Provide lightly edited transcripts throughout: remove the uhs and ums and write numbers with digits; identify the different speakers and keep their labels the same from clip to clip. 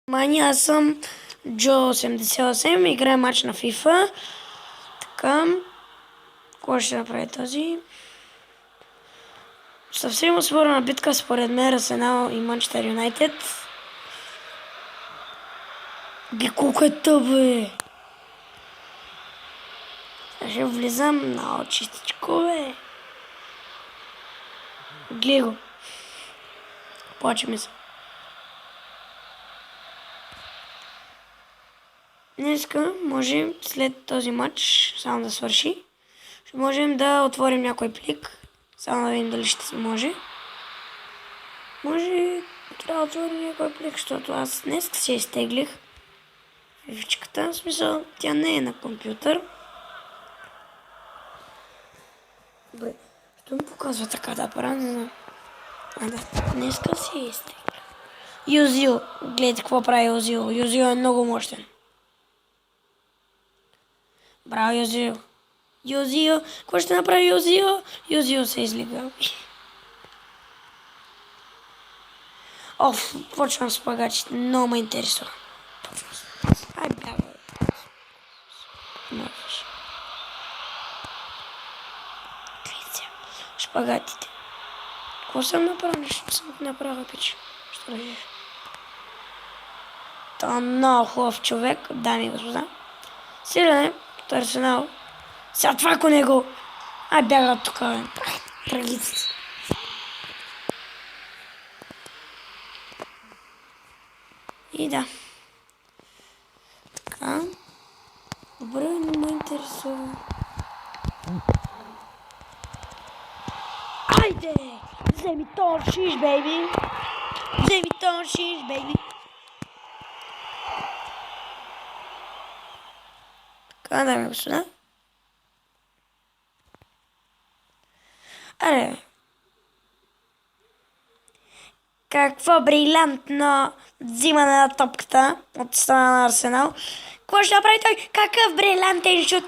Speaker 1: Мани, аз съм Джо 88, играем матч на FIFA. Така, кой ще направи този? Съвсем отворена битка според мен Арсенал и Манчестър Юнайтед. Колко е тъп, бе! Ще влизам много чистичко, бе. Гледай го. Плаче ми се. Днеска можем след този матч, само да свърши, ще можем да отворим някой плик. Само да видим дали ще се може. Може трябва да отворим някой плик, защото аз днес си изтеглих фифичката. В смисъл, тя не е на компютър. Добре, що ми показва така да правя, не знам. Днеска си изтеглих. Юзил, гледайте какво прави Юзил. Юзил е много мощен. Браво, Юзил. Юзил, какво ще направи Юзил? Юзил се излига. Оф, почвам с пагачите. Много ме интересува. Ай, бяга. Можеш. Гледайте. Шпагатите. Какво съм направил? Нещо съм направил, пич. Що режеш? Това е много хубав човек, дами и господа. Силен от Арсенал. Сега това ако не го... Ай, бяга от тук, бе. Трагиците. И да. Така. Добре, не ме интересува. Айде! Вземи тон шиш, бейби! Вземи тон шиш, бейби! Така, дами и господа. Аре. Какво брилянтно взимане на топката от страна на Арсенал. Какво ще направи той? Какъв брилянтен шут,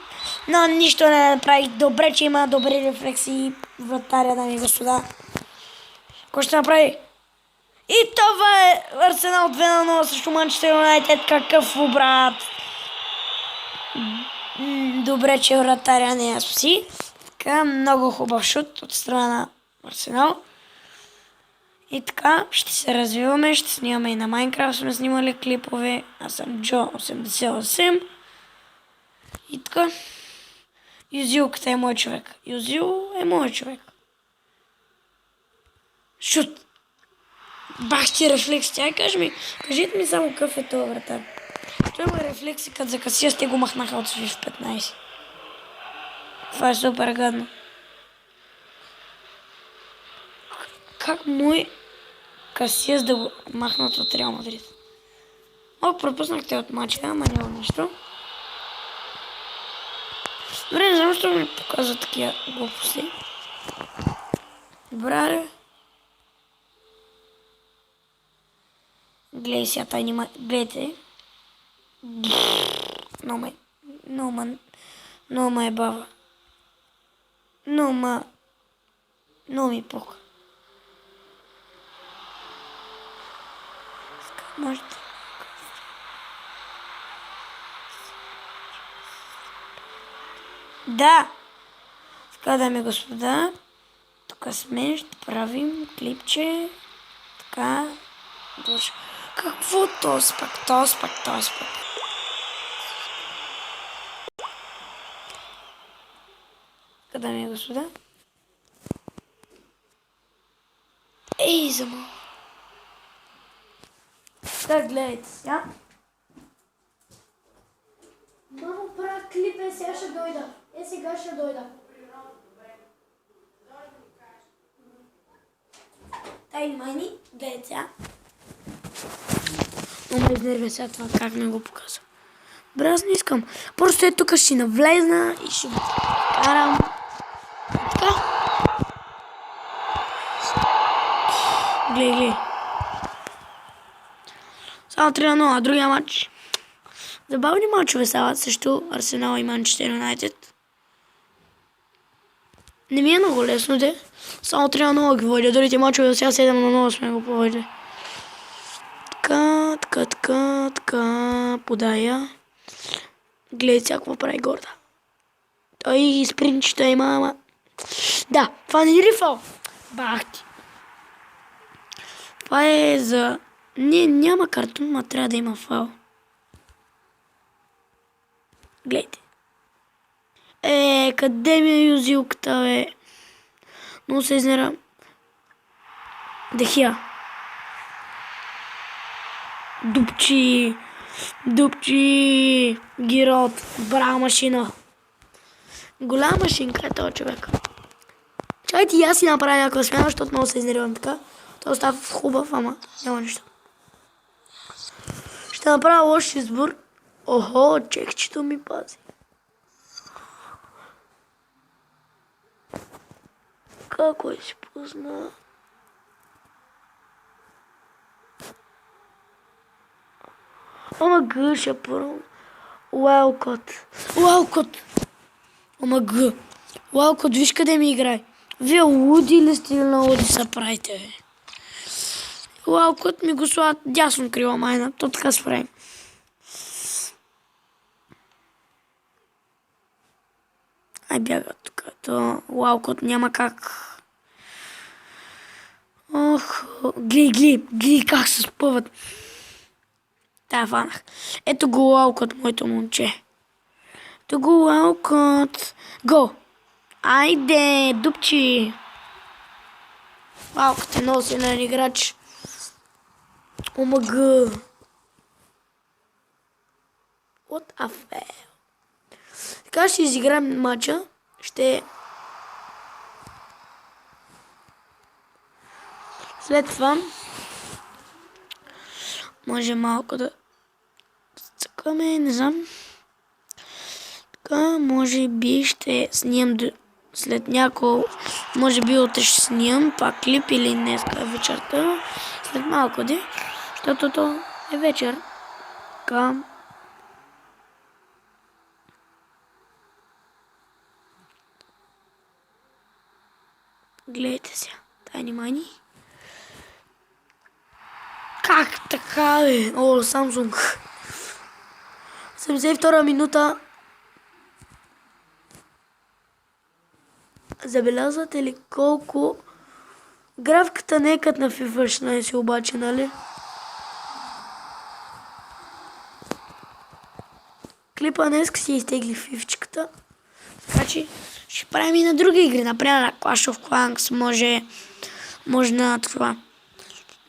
Speaker 1: но нищо не направи. Добре, че има добри рефлекси вратаря, дами и господа. Какво ще направи? И това е Арсенал 2-0 срещу Манчестър Юнайтед. Какъв обрат! Добре, че вратаря не я спаси. Така, много хубав шут от страна на Арсенал. И така, ще се развиваме, ще снимаме и на Майнкрафт, сме снимали клипове. Аз съм Джо 88. И така, Юзилката е мой човек. Юзил е мой човек. Шут! Бах ти рефлекс, тя кажете ми само какъв е това вратар. Той има рефлекси, като за Касиас те го махнаха от FIFA 15. Това е супер гадно. Как мой Касиас да го махнат от Реал Мадрид? Малко пропуснахте от матча, ама няма нищо. Добре, не знам, защо ми показва такива глупости. Добре. Гледай сега тайни гледайте. Но ме е бава. Но ми пука. Можете. Да! Така, дами и господа, тук сме, ще правим клипче. Така. Какво този пак? Така, дами и господа. Ей, замал. Така, гледайте сега.
Speaker 2: Мамо, правя клип, сега ще дойда. Сега ще дойда.
Speaker 1: Тайни майни, гледайте сега. Но ме изнервя сега това, как не го показвам. Добре, аз не искам. Просто е тук ще навлезна и ще го карам. Така. Гледай. Само 3-0, а другия матч. Забавни матчове стават срещу Арсенал и Манчестър Юнайтед. Не ми е много лесно, де. Само 3-0 ги водя. Другите матчове сега 7-0 сме го поводили. Така... така, подая. Гледай сега какво прави Горда. Той спринчета има, ама... Да, това не е ли фал? Бах ти. Това е за... Не, няма картон, но трябва да има фал. Гледайте. Къде ми е юзилката, бе? Но се изнервям. Дехия. Дупчи. Гирот. Браво машина. Голяма машинка е този човек. Чакайте и аз си направя някаква смяна, защото много се изнервям така. Това остава хубав, ама няма нищо. Ще направя лош избор. Охо, чекчето ми пази. Какво си пусна? Ама гъ, ще първо. Уайлкот. Ама гъ. Уайлкот, виж къде ми играе. Вие луди ли сте или на луди са правите, бе? Уайлкот ми го слагат дясно крила майна. То така се прави. Ай бяга тук. То Уайлкот няма как. Ох, гледай как се спъват. Да, фанах. Ето го Уайлкот, моето момче. Ето го Уайлкот. Го! Айде, дупчи! Уайлкот е много силен играч. Омага! What a fail. Така ще изиграем матча. След това може малко да цъкаме, не знам. Така, може би ще снимам след няколко, може би утре ще снимам пак клип или днеска вечерта. След малко де, защото то е вечер. Така. Гледайте сега. Тайни мани. Как така, бе? О, Samsung. 72 минута. Забелязвате ли колко... Графиката не е като на FIFA 16 обаче, нали? Клипа днес си изтегли фифчиката. Така че ще правим и на други игри. Например на Clash of Clans може на това.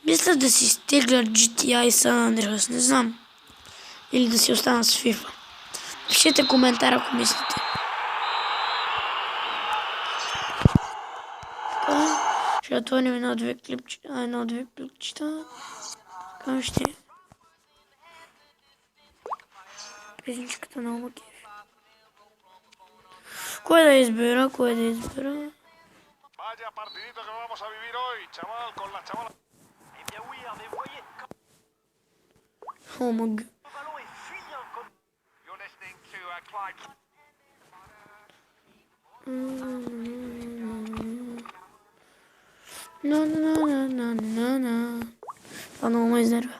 Speaker 1: Мисля да си изтегля GTA San Andreas, не знам. Или да си остана с FIFA. Пишете коментар, ако мислите. Така, ще отворим едно-две клипчета. Така ще... Песничката на Омакев. Кое да избера?
Speaker 3: Vaya partidito que vamos a vivir hoy, chaval, con la chavala. Eh bien oui, mais voyez
Speaker 1: Омаг.
Speaker 3: le ballon est fuyant comme... You're listening to Clyde.
Speaker 1: На. Това много ме изнервя.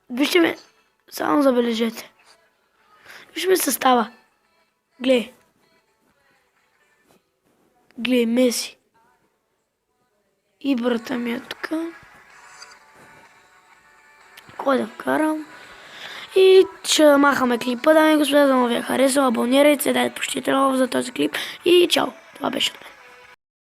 Speaker 1: Вижте ме, само забележете. Вижте ме състава. Гледай, Меси. И брата ми е тук. Кой да вкарам? И ще махаме клипа, дами и господа, да му ви е харесал, абонирайте се, дайте почтите лайк за този клип и чао. Това беше от мен.